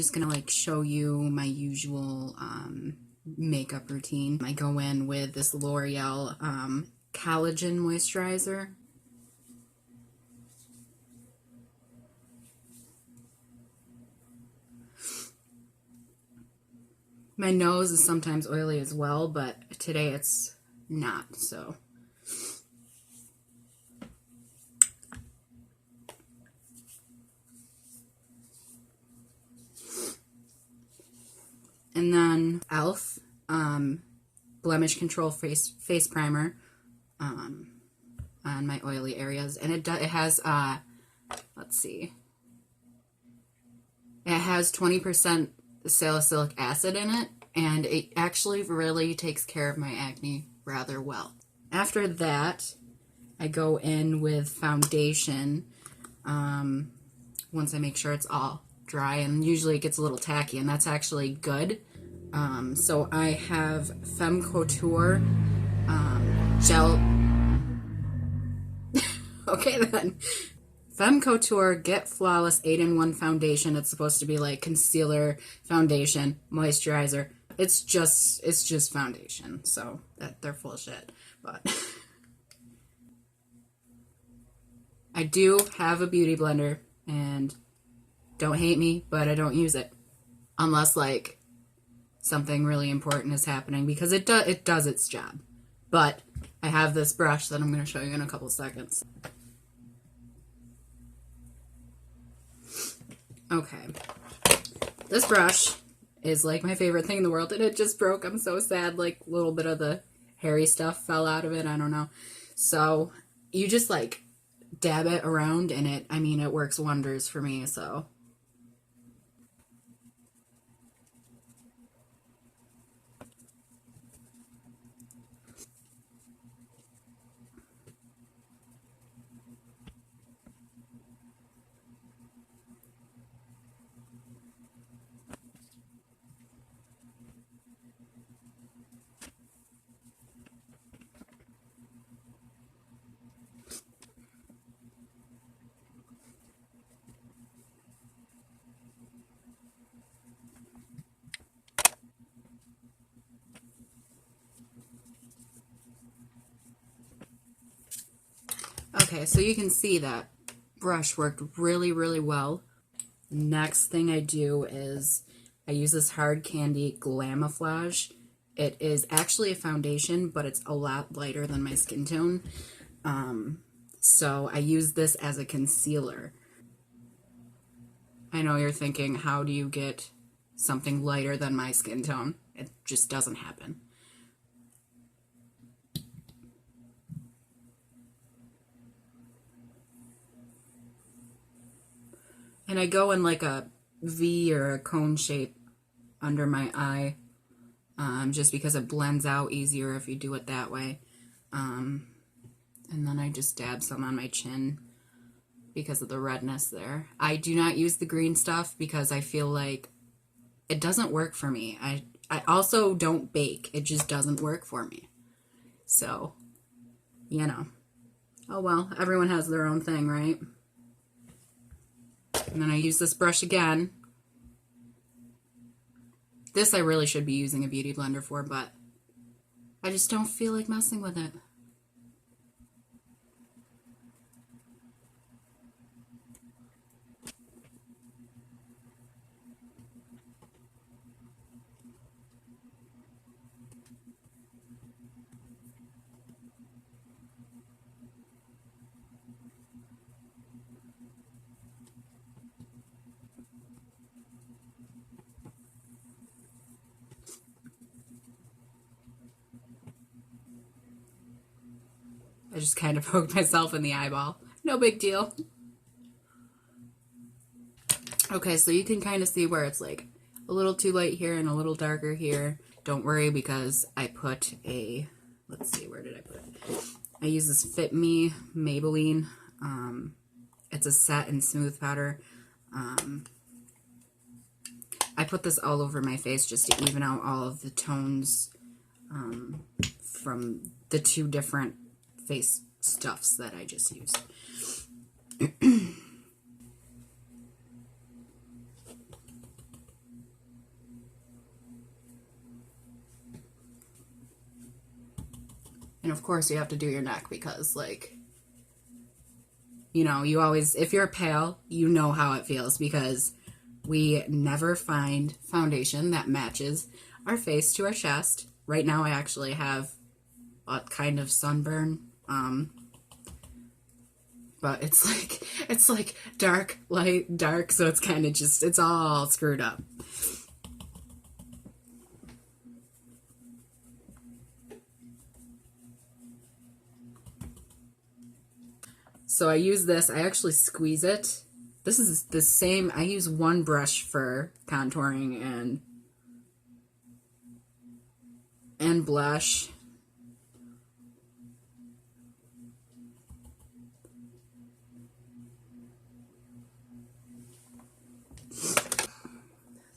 just gonna like show you my usual makeup routine. I go in with this L'Oreal collagen moisturizer. My nose is sometimes oily as well, but today it's not, so. And then e.l.f. Blemish Control face primer on my oily areas, and it has let's see, it has 20% salicylic acid in it, and it actually really takes care of my acne rather well. After that, I go in with foundation once I make sure it's all dry, and usually it gets a little tacky, and that's actually good. So I have Femme Couture gel. Okay then. Femme Couture Get Flawless 8-in-1 foundation. It's supposed to be like concealer, foundation, moisturizer. It's just foundation. So that they're full of shit. But I do have a beauty blender, and don't hate me, but I don't use it unless like something really important is happening, because it does its job. But I have this brush that I'm going to show you in a couple seconds. Okay, this brush is like my favorite thing in the world, and it just broke. I'm so sad. Like a little bit of the hairy stuff fell out of it. I don't know. So you just like dab it around, and it works wonders for me. So okay, so you can see that brush worked really, really well. Next thing I do is I use this Hard Candy Glamouflage. It is actually a foundation, but it's a lot lighter than my skin tone. So I use this as a concealer. I know you're thinking, how do you get something lighter than my skin tone? It just doesn't happen. And I go in like a V or a cone shape under my eye, just because it blends out easier if you do it that way. And then I just dab some on my chin because of the redness there. I do not use the green stuff because I feel like it doesn't work for me. I also don't bake. It just doesn't work for me. So, you know. Oh well, everyone has their own thing, right? And then I use this brush again. This I really should be using a beauty blender for, but I just don't feel like messing with it. I just kind of poked myself in the eyeball. No big deal. Okay, so you can kind of see where it's like a little too light here and a little darker here. Don't worry, because I put a, let's see, where did I put it? I use this Fit Me Maybelline. It's a set and smooth powder. I put this all over my face just to even out all of the tones from the two different face stuffs that I just used. And of course you have to do your neck because, like, you know, you always, if you're pale, you know how it feels because we never find foundation that matches our face to our chest. Right now I actually have a kind of sunburn, but it's like dark, light, dark, so it's kind of just, it's all screwed up. So I use this, I actually squeeze it. This is the same, I use one brush for contouring and blush.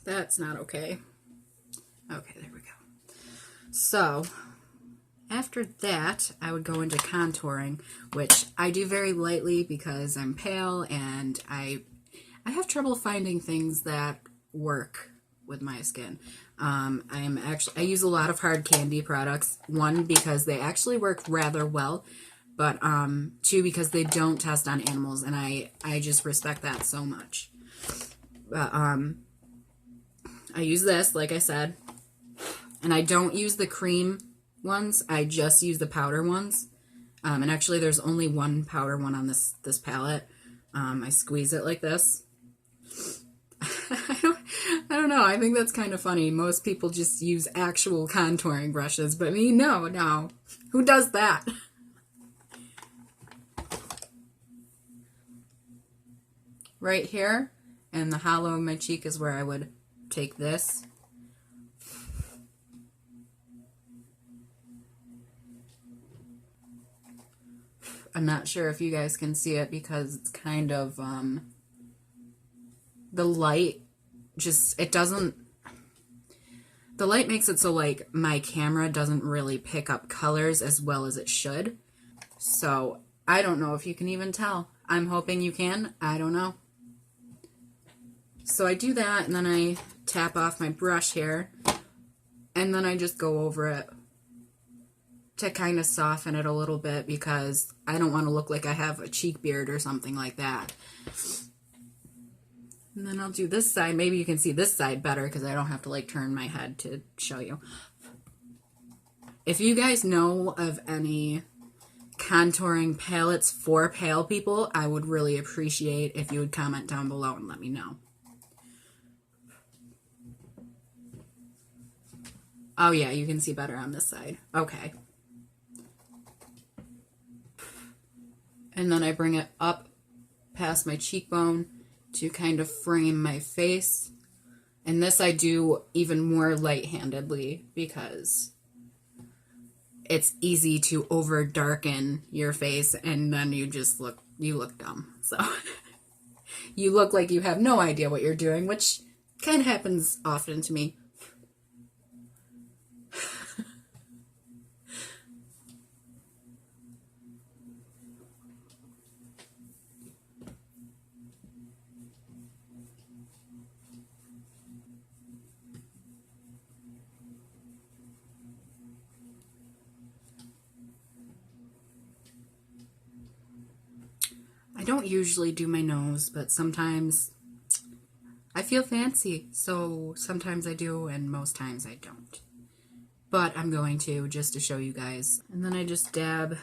That's not okay. Okay, there we go. So after that, I would go into contouring, which I do very lightly because I'm pale and I have trouble finding things that work with my skin. I use a lot of hard candy products. One, because they actually work rather well, but two, because they don't test on animals, and I just respect that so much. But I use this, like I said, and I don't use the cream ones. I just use the powder ones. And actually, there's only one powder one on this palette. I squeeze it like this. I don't know. I think that's kind of funny. Most people just use actual contouring brushes, but me, no. Who does that? Right here, and the hollow of my cheek is where I would take this. I'm not sure if you guys can see it because it's kind of, the light just, the light makes it so, like, my camera doesn't really pick up colors as well as it should. So, I don't know if you can even tell. I'm hoping you can. I don't know. So I do that, and then I tap off my brush here, and then I just go over it to kind of soften it a little bit because I don't want to look like I have a cheek beard or something like that. And then I'll do this side. Maybe you can see this side better because I don't have to, like, turn my head to show you. If you guys know of any contouring palettes for pale people, I would really appreciate if you would comment down below and let me know. Oh yeah, you can see better on this side. Okay. And then I bring it up past my cheekbone to kind of frame my face. And this I do even more light-handedly because it's easy to over darken your face and then you look dumb. So you look like you have no idea what you're doing, which kind of happens often to me. I don't usually do my nose, but sometimes I feel fancy, so sometimes I do, and most times I don't. But I'm going to, just to show you guys. And then I just dab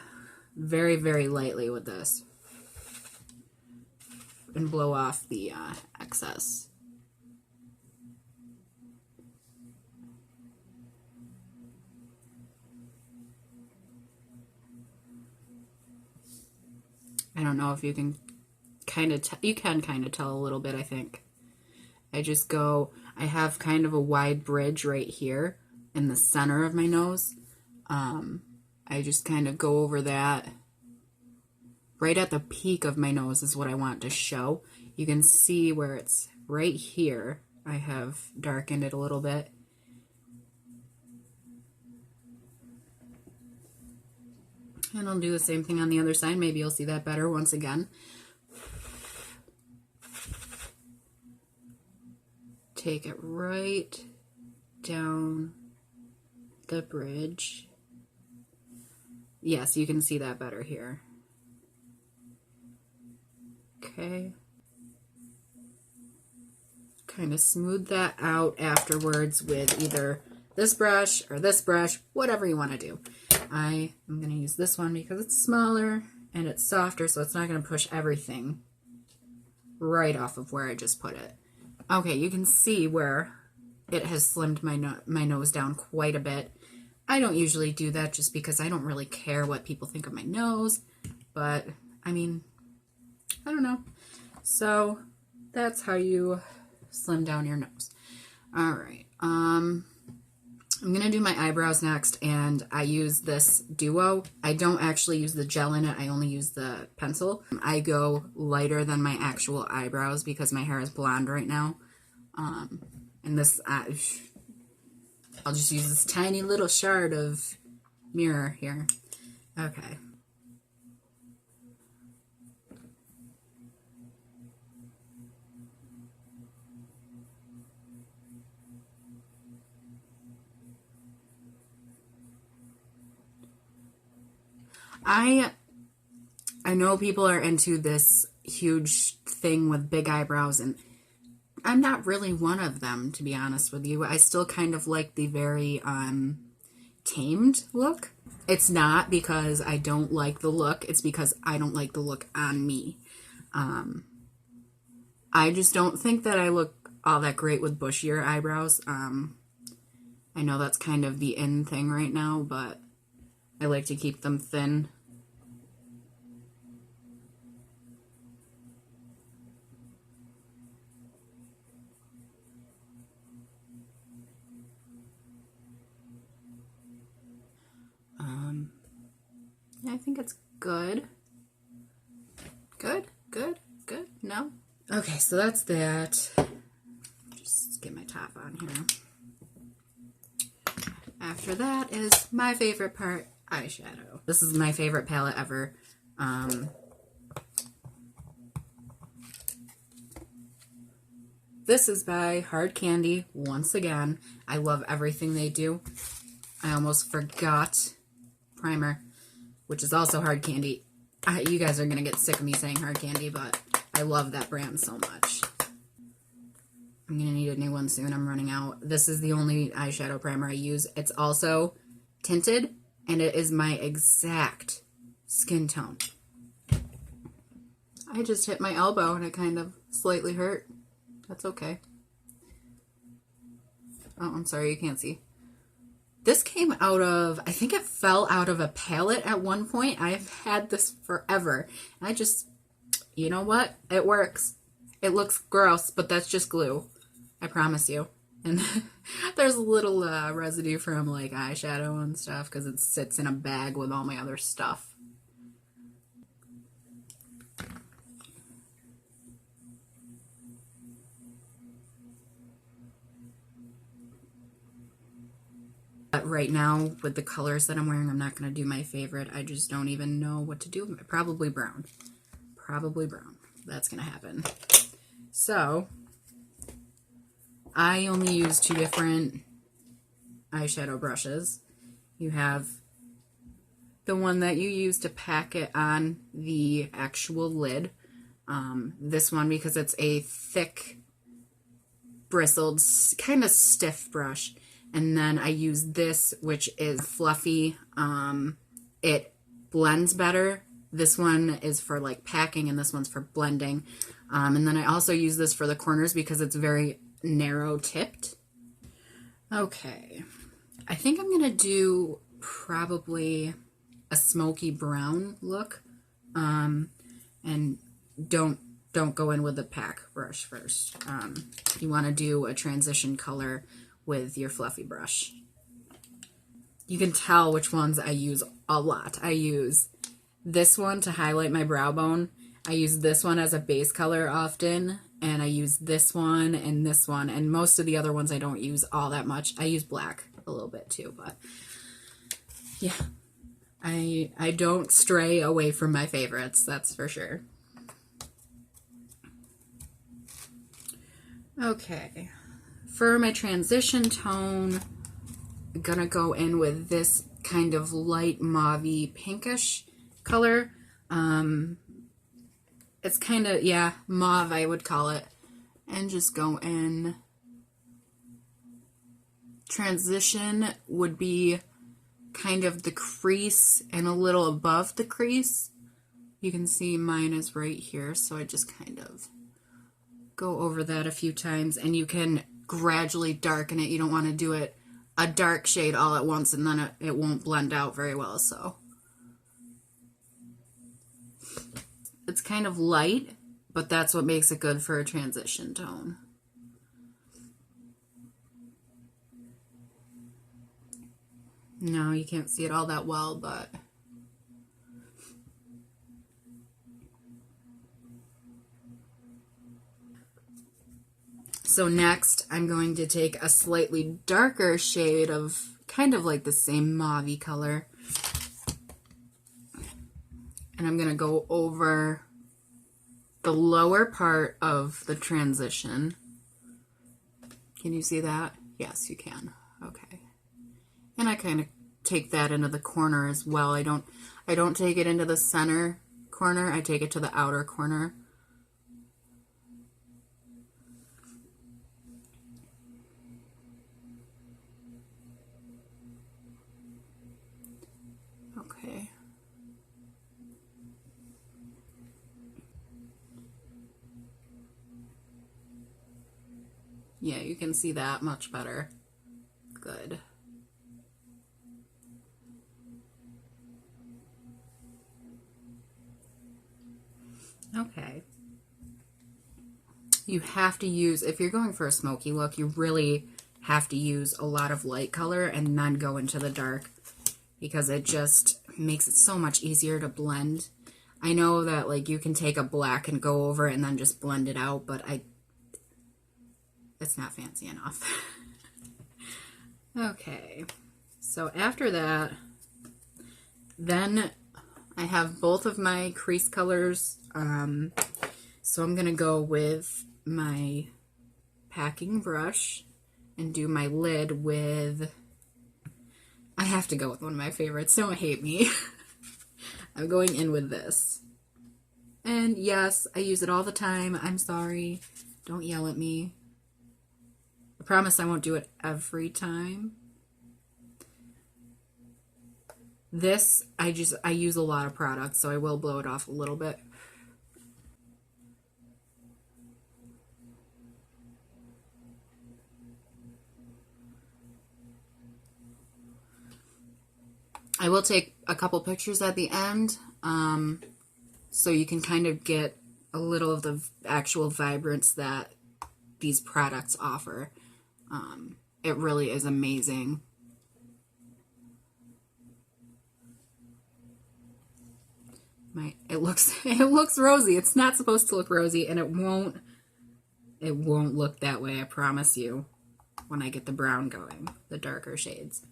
very, very lightly with this and blow off the excess. I don't know if you can kind of tell a little bit, I think. I have kind of a wide bridge right here in the center of my nose. I just kind of go over that. Right at the peak of my nose is what I want to show. You can see where it's right here. I have darkened it a little bit. And I'll do the same thing on the other side. Maybe you'll see that better once again. Take it right down the bridge. Yes, you can see that better here. Okay. Kind of smooth that out afterwards with either this brush or this brush, whatever you want to do. I am going to use this one because it's smaller and it's softer, so it's not going to push everything right off of where I just put it. Okay, you can see where it has slimmed my nose down quite a bit. I don't usually do that just because I don't really care what people think of my nose, but I mean, I don't know. So that's how you slim down your nose. All right. I'm going to do my eyebrows next, and I use this Duo. I don't actually use the gel in it. I only use the pencil. I go lighter than my actual eyebrows because my hair is blonde right now. And this, I'll just use this tiny little shard of mirror here. Okay. I know people are into this huge thing with big eyebrows, and I'm not really one of them, to be honest with you. I still kind of like the very tamed look. It's not because I don't like the look, it's because I don't like the look on me. I just don't think that I look all that great with bushier eyebrows. I know that's kind of the in thing right now, but I like to keep them thin. I think it's good. Good. No? Okay, so that's that. Just get my top on here. After that is my favorite part, eyeshadow. This is my favorite palette ever. This is by Hard Candy, once again. I love everything they do. I almost forgot Primer, which is also Hard Candy. You guys are going to get sick of me saying Hard Candy, but I love that brand so much. I'm going to need a new one soon. I'm running out. This is the only eyeshadow primer I use. It's also tinted, and it is my exact skin tone. I just hit my elbow, and it kind of slightly hurt. That's okay. Oh, I'm sorry, you can't see. This came out of, I think it fell out of a palette at one point. I've had this forever. I just, you know what? It works. It looks gross, but that's just glue. I promise you. And there's a little residue from like eyeshadow and stuff because it sits in a bag with all my other stuff. But right now, with the colors that I'm wearing, I'm not going to do my favorite. I just don't even know what to do. Probably brown. Probably brown. That's going to happen. So, I only use 2 different eyeshadow brushes. You have the one that you use to pack it on the actual lid. This one, because it's a thick, bristled, kind of stiff brush. And then I use this, which is fluffy. It blends better. This one is for like packing, and this one's for blending. And then I also use this for the corners because it's very narrow tipped. Okay, I think I'm gonna do probably a smoky brown look, and don't go in with the pack brush first. You want to do a transition color with your fluffy brush. You can tell which ones I use a lot. I use this one to highlight my brow bone. I use this one as a base color often, and I use this one, and most of the other ones I don't use all that much. I use black a little bit too, but yeah, I don't stray away from my favorites, that's for sure. Okay, for my transition tone, I'm gonna go in with this kind of light mauvey pinkish color. It's kind of, yeah, mauve I would call it. And just go in. Transition would be kind of the crease and a little above the crease. You can see mine is right here, so I just kind of go over that a few times, and you can gradually darken it. You don't want to do it a dark shade all at once, and then it won't blend out very well. So it's kind of light, but that's what makes it good for a transition tone. No, you can't see it all that well, but so next I'm going to take a slightly darker shade of kind of like the same mauve color, and I'm going to go over the lower part of the transition. Can you see that? Yes, you can. Okay. And I kind of take that into the corner as well. I don't take it into the center corner. I take it to the outer corner. Okay. Yeah, you can see that much better. Good. Okay. You have to use, if you're going for a smoky look, you really have to use a lot of light color and then go into the dark, because it just makes it so much easier to blend. I know that like you can take a black and go over it and then just blend it out, but it's not fancy enough. Okay, so after that, then I have both of my crease colors. So I'm gonna go with my packing brush and do my lid with, I have to go with one of my favorites, don't hate me. I'm going in with this. And yes, I use it all the time. I'm sorry. Don't yell at me. I promise I won't do it every time. This, I use a lot of product, so I will blow it off a little bit. I will take a couple pictures at the end, so you can kind of get a little of the actual vibrance that these products offer. It really is amazing. It looks rosy. It's not supposed to look rosy, and it won't look that way, I promise you, when I get the brown going, the darker shades.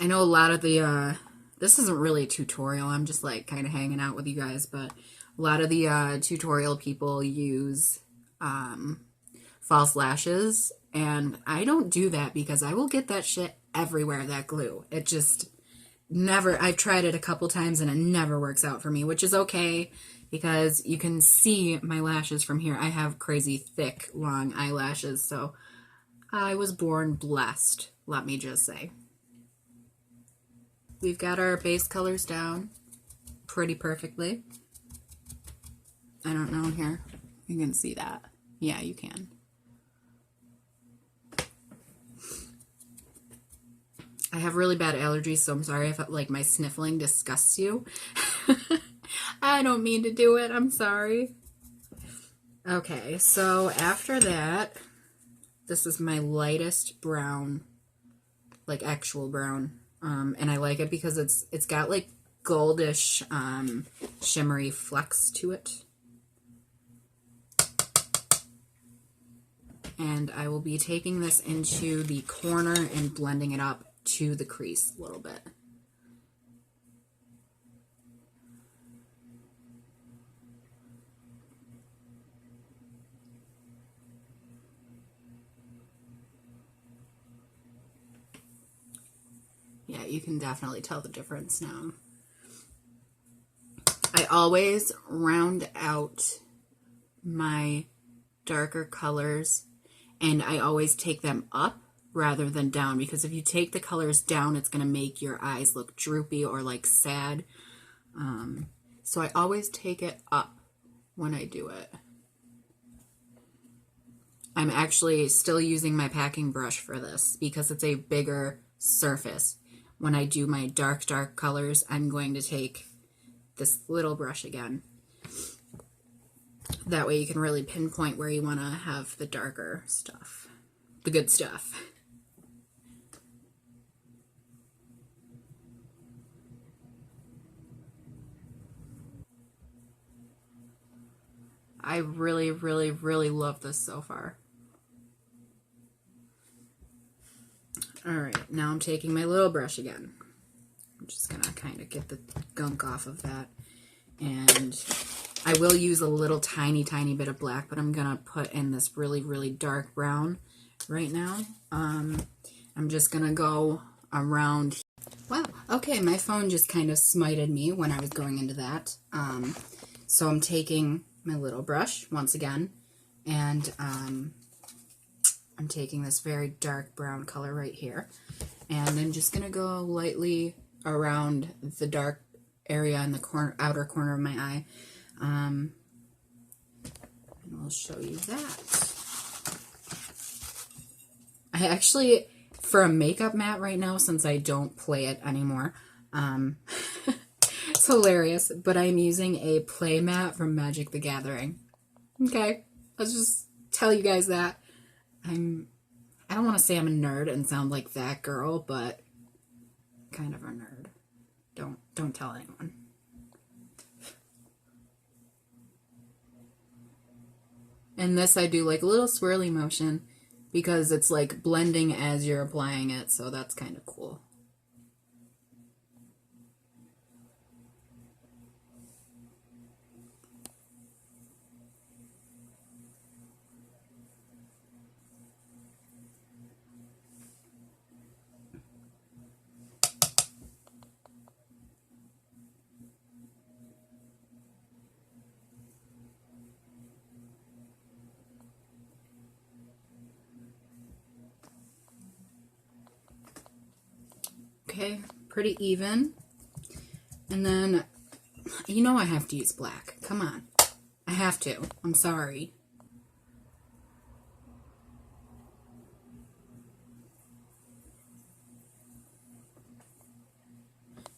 I know a lot of the, this isn't really a tutorial, I'm just like kind of hanging out with you guys, but a lot of the tutorial people use false lashes, and I don't do that because I will get that shit everywhere, that glue. It just never, I've tried it a couple times and it never works out for me, which is okay because you can see my lashes from here. I have crazy thick, long eyelashes, so I was born blessed, let me just say. We've got our base colors down pretty perfectly. I don't know here. You can see that. Yeah, you can. I have really bad allergies, so I'm sorry if like my sniffling disgusts you. I don't mean to do it. I'm sorry. Okay, so after that, this is my lightest brown, like actual brown. And I like it because it's got like goldish, shimmery flecks to it. And I will be taking this into the corner and blending it up to the crease a little bit. you can definitely tell the difference now. I always round out my darker colors, and I always take them up rather than down, because if you take the colors down, it's going to make your eyes look droopy or like sad. So I always take it up when I do it. I'm actually still using my packing brush for this because it's a bigger surface. When I do my dark colors, I'm going to take this little brush again. That way you can really pinpoint where you want to have the darker stuff, the good stuff. I really, really, really love this so far. Alright, now I'm taking my little brush again. I'm just going to kind of get the gunk off of that. And I will use a little tiny bit of black, but I'm going to put in this really, really dark brown right now. I'm just going to go around. Wow, okay, my phone just kind of smited me when I was going into that. So I'm taking my little brush once again, and I'm taking this very dark brown color right here, and I'm just going to go lightly around the dark area in the outer corner of my eye. And I'll show you that. I actually, for a makeup mat right now, since I don't play it anymore, it's hilarious, but I'm using a play mat from Magic the Gathering. Okay, let's just tell you guys that. I don't want to say I'm a nerd and sound like that girl, but kind of a nerd. Don't tell anyone. And this I do like a little swirly motion because it's like blending as you're applying it, so that's kind of cool. Okay, pretty even. And then, you know I have to use black. Come on. I have to. I'm sorry.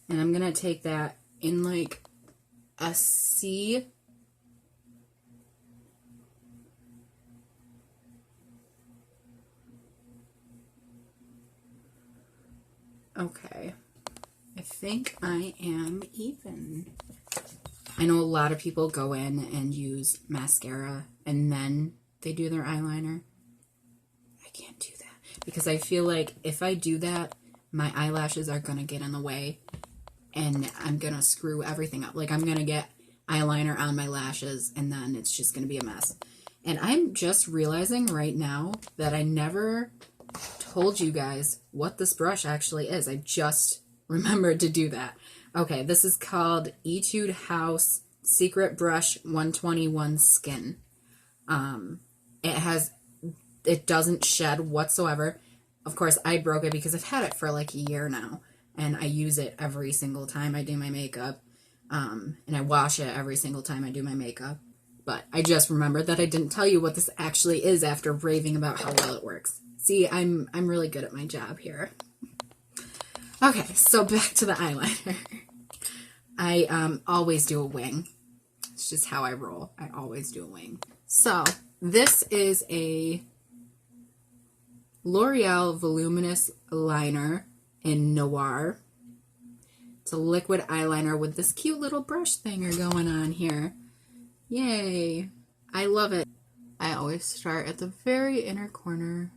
And I'm going to take that in like a C. Okay, I think I am even. I know a lot of people go in and use mascara and then they do their eyeliner. I can't do that because I feel like if I do that, my eyelashes are going to get in the way and I'm going to screw everything up. Like I'm going to get eyeliner on my lashes and then it's just going to be a mess. And I'm just realizing right now that I never told you guys what this brush actually is. I just remembered to do that. Okay, this is called Etude House Secret Brush 121 Skin. It doesn't shed whatsoever. Of course, I broke it because I've had it for like a year now, and I use it every single time I do my makeup, and I wash it every single time I do my makeup. But I just remembered that I didn't tell you what this actually is after raving about how well it works. See, I'm really good at my job here. Okay, so back to the eyeliner. I always do a wing. It's just how I roll. I always do a wing. So this is a L'Oreal Voluminous Liner in Noir. It's a liquid eyeliner with this cute little brush thinger going on here. Yay! I love it. I always start at the very inner corner.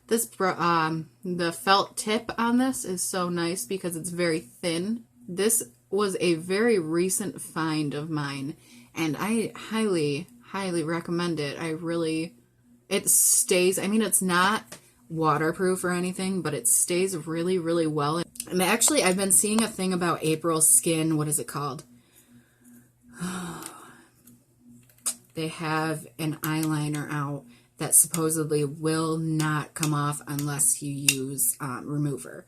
This the felt tip on this is so nice because it's very thin. This was a very recent find of mine, and I highly recommend it. It stays, I mean, it's not waterproof or anything, but it stays really, really well. And actually, I've been seeing a thing about April Skin. What is it called? They have an eyeliner out that supposedly will not come off unless you use remover.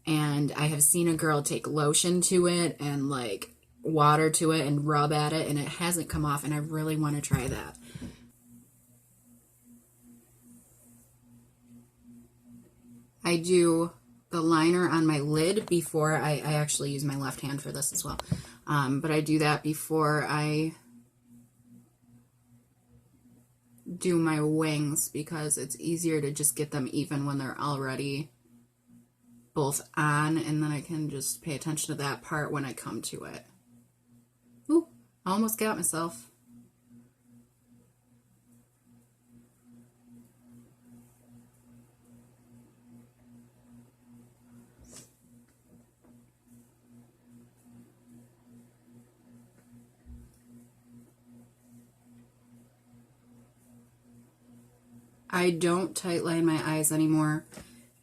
And I have seen a girl take lotion to it and like water to it and rub at it, and it hasn't come off, and I really want to try that. I do the liner on my lid before I actually use my left hand for this as well. But I do that before I do my wings because it's easier to just get them even when they're already both on, and then I can just pay attention to that part when I come to it. Ooh, I almost got myself. I don't tight line my eyes anymore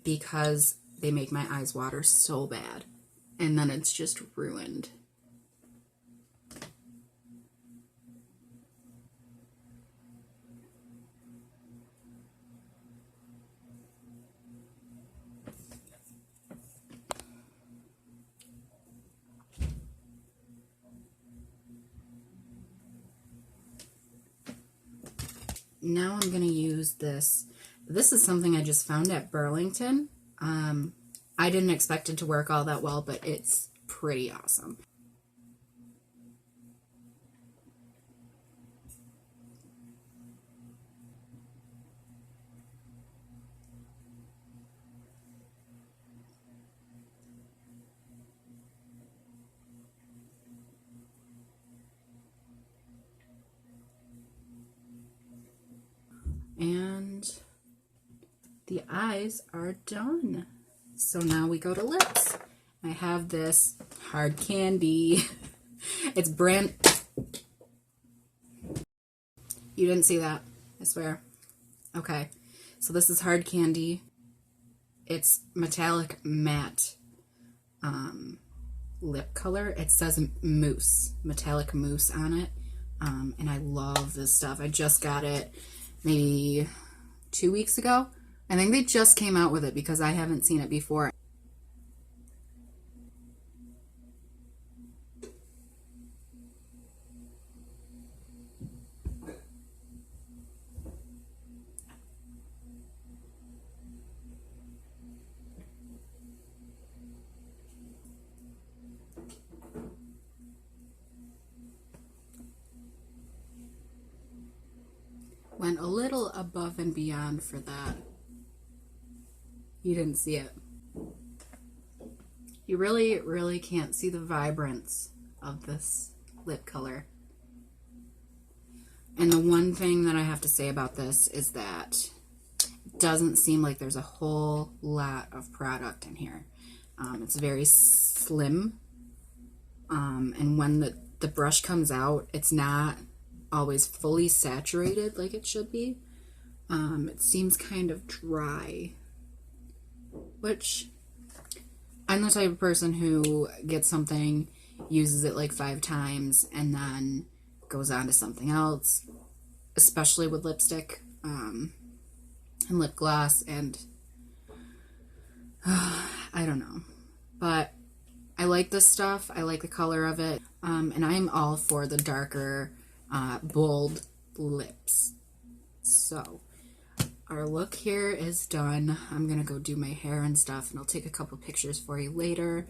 because they make my eyes water so bad, and then it's just ruined. Now I'm going to use this. This is something I just found at Burlington. I didn't expect it to work all that well, but it's pretty awesome. And the eyes are done. So now we go to lips. I have this Hard Candy. It's brand... You didn't see that, I swear. Okay, so this is Hard Candy. It's metallic matte lip color. It says mousse, metallic mousse on it. And I love this stuff. I just got it maybe 2 weeks ago. I think they just came out with it because I haven't seen it before. Went a little above and beyond for that. You didn't see it. You really, really can't see the vibrance of this lip color. And the one thing that I have to say about this is that it doesn't seem like there's a whole lot of product in here. It's very slim. And when the brush comes out, it's not always fully saturated like it should be. It seems kind of dry, which I'm the type of person who gets something, uses it like 5 times, and then goes on to something else, especially with lipstick and lip gloss, and I don't know. But I like this stuff. I like the color of it, and I'm all for the darker bold lips. So our look here is done. I'm gonna go do my hair and stuff, and I'll take a couple pictures for you later.